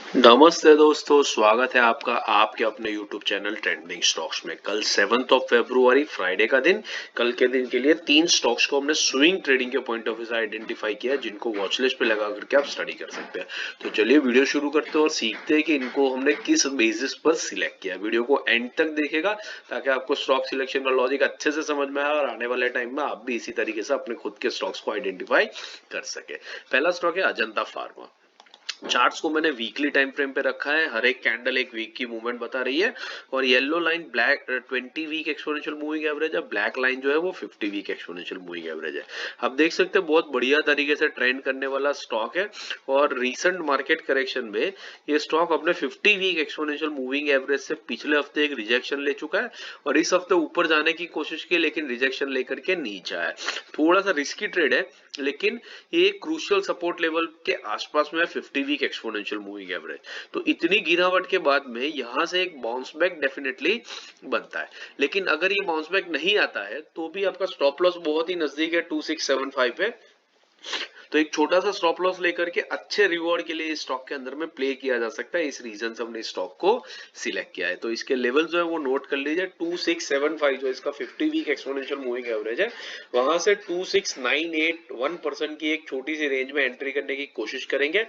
नमस्ते दोस्तों, स्वागत है आपका आपके अपने YouTube चैनल ट्रेंडिंग स्टॉक्स में। कल 7 फ्राइडे का दिन। कल के दिन के लिए 3 स्टॉक्स को हमने स्विंग ट्रेडिंग के पॉइंट ऑफ व्यू से आइडेंटिफाई किया है, जिनको वॉच लिस्ट पे लगा करके आप स्टडी कर सकते हैं। तो चलिए वीडियो शुरू करते हैं और सीखते हैं कि इनको हमने किस बेसिस पर सिलेक्ट किया। वीडियो को एंड तक देखेगा ताकि आपको स्टॉक सिलेक्शन का लॉजिक अच्छे से समझ में आए और आने वाले टाइम में आप भी इसी तरीके से अपने खुद के स्टॉक्स को आइडेंटिफाई कर सके। पहला स्टॉक है अजंता फार्मा। चार्ट्स को मैंने वीकली टाइम फ्रेम पे रखा है। हर एक कैंडल एक वीक की मूवमेंट बता रही है और yellow line black 20 week exponential moving average है। ब्लैक लाइन जो है वो 50 वीक एक्सपोनेंशियल मूविंग एवरेज है। आप देख सकते हैं बहुत बढ़िया तरीके से ट्रेंड करने वाला स्टॉक है और रीसेंट मार्केट करेक्शन में ये स्टॉक अपने 50 वीक एक्सपोनेंशियल मूविंग एवरेज से पिछले हफ्ते एक रिजेक्शन ले चुका है और इस हफ्ते ऊपर जाने की कोशिश की, लेकिन रिजेक्शन लेकर के नीचे आया। थोड़ा सा रिस्की ट्रेड है, लेकिन ये क्रूशियल सपोर्ट लेवल के आसपास में 50 वीक एक्सपोनेंशियल मूविंग एवरेज। तो इतनी गिरावट के बाद में यहां से एक बाउंस बैक डेफिनेटली बनता है, लेकिन अगर ये बाउंस बैक नहीं आता है तो भी आपका स्टॉप लॉस बहुत ही नजदीक है 2675 पे। तो एक छोटा सा स्टॉप लॉस लेकर के अच्छे रिवॉर्ड के लिए इस स्टॉक के अंदर में प्ले किया जा सकता है। इस रीजन से हमने स्टॉक को सिलेक्ट किया है। तो इसके लेवल जो है वो नोट कर लीजिए। 2675 जो इसका 50 वीक एक्सपोनेंशियल मूविंग एवरेज है, वहां से 2698 की एक छोटी सी रेंज में एंट्री करने की कोशिश करेंगे।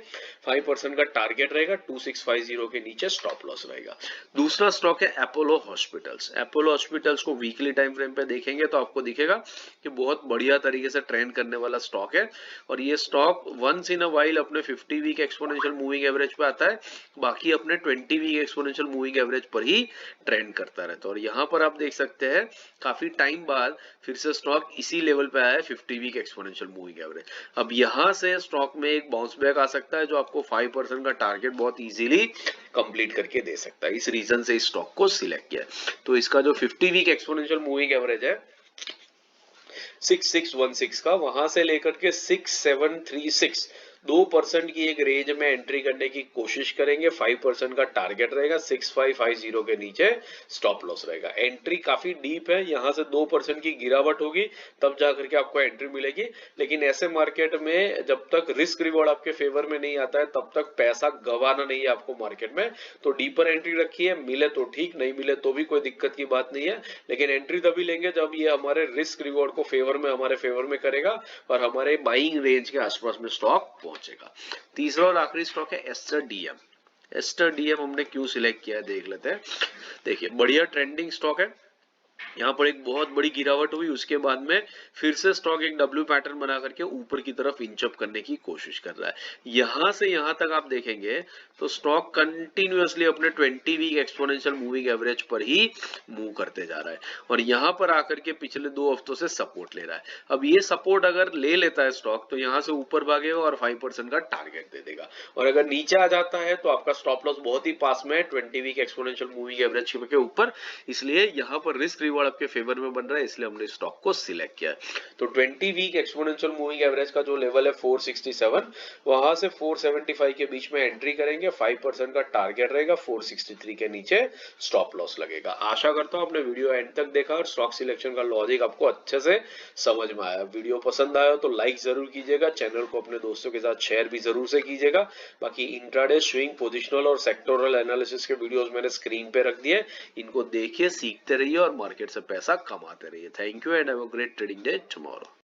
5% का टारगेट रहेगा। 2650 के नीचे स्टॉप लॉस रहेगा। दूसरा स्टॉक है अपोलो हॉस्पिटल्स। अपोलो हॉस्पिटल्स को वीकली टाइम फ्रेम पे देखेंगे तो आपको दिखेगा कि बहुत बढ़िया तरीके से ट्रेंड करने वाला स्टॉक है और ये stock once in a while अपने 50 वीक एक्सपोनेंशियल मूविंग एवरेज पे आता है, बाकी अपने 20 वीक एक्सपोनेंशियल मूविंग एवरेज पर ही ट्रेंड करता रहता है। और यहाँ पर आप देख सकते हैं काफी टाइम बाद फिर से स्टॉक इसी लेवल पे आया है 50 वीक एक्सपोनेंशियल मूविंग एवरेज। अब यहाँ से स्टॉक में एक बाउंस बैक आ सकता है जो आपको 5% का टारगेट बहुत इजीली कंप्लीट करके दे सकता है। इस रीजन से इस स्टॉक को सिलेक्ट किया है। तो इसका जो 50 वीक एक्सपोनेंशियल मूविंग एवरेज है 6616 का, वहां से लेकर के 6736 2% की एक रेंज में एंट्री करने की कोशिश करेंगे। 5% का टारगेट रहेगा। 6550 के नीचे स्टॉप लॉस रहेगा। एंट्री काफी डीप है, यहां से 2% की गिरावट होगी तब जाकर के आपको एंट्री मिलेगी। लेकिन ऐसे मार्केट में जब तक रिस्क रिवॉर्ड आपके फेवर में नहीं आता है तब तक पैसा गंवाना नहीं है आपको मार्केट में। तो डीपर एंट्री रखिए, मिले तो ठीक, नहीं मिले तो भी कोई दिक्कत की बात नहीं है। लेकिन एंट्री तभी लेंगे जब ये हमारे रिस्क रिवॉर्ड को हमारे फेवर में करेगा और हमारे बाइंग रेंज के आसपास में स्टॉक पहुंचेगा। तीसरा और आखिरी स्टॉक है एस्टर डीएम। एस्टर डीएम हमने क्यों सिलेक्ट किया है देख लेते हैं। देखिए बढ़िया ट्रेंडिंग स्टॉक है। यहाँ पर एक बहुत बड़ी गिरावट हुई, उसके बाद में फिर से स्टॉक एक डब्ल्यू पैटर्न बना करके ऊपर की तरफ इंचअप करने की कोशिश कर रहा है। यहां से यहां तक आप देखेंगे तो स्टॉक कंटिन्यूअसली अपने 20 वीक एक्सपोनेंशियल मूविंग एवरेज पर ही मूव करते जा रहा है और यहां पर आकर के पिछले 2 हफ्तों से सपोर्ट ले रहा है। अब ये सपोर्ट अगर ले लेता है स्टॉक तो यहां से ऊपर भागेगा और 5% का टारगेट दे देगा और अगर नीचे आ जाता है तो आपका स्टॉप लॉस बहुत ही पास में है 20 वीक एक्सपोनेंशियल मूविंग एवरेज के ऊपर। इसलिए यहाँ पर रिस्क रिवॉर्ड आपके फेवर में बन रहा है, इसलिए हमने स्टॉक को सिलेक्ट किया है। तो 20 वीक एक्सपोनेंशियल मूविंग एवरेज का जो लेवल है 467, वहां से 475 के बीच में एंट्री करेंगे। 5% का टारगेट रहेगा। 463 के नीचे स्टॉप लॉस लगेगा। आशा करता हूं आपने वीडियो एंड तक देखा और स्टॉक सिलेक्शन का लॉजिक आपको अच्छे से समझ में आया। वीडियो पसंद आया तो लाइक जरूर कीजिएगा, चैनल को अपने दोस्तों के साथ शेयर भी जरूर से कीजिएगा। बाकी इंट्राडे, स्विंग, पोजिशनल और सेक्टोरल एनालिसिस के वीडियोस मैंने स्क्रीन पे रख दिए, इनको देखिए, सीखते रहिए और मार्केट से पैसा कमाते रहिए। Thank you and have a great trading day tomorrow.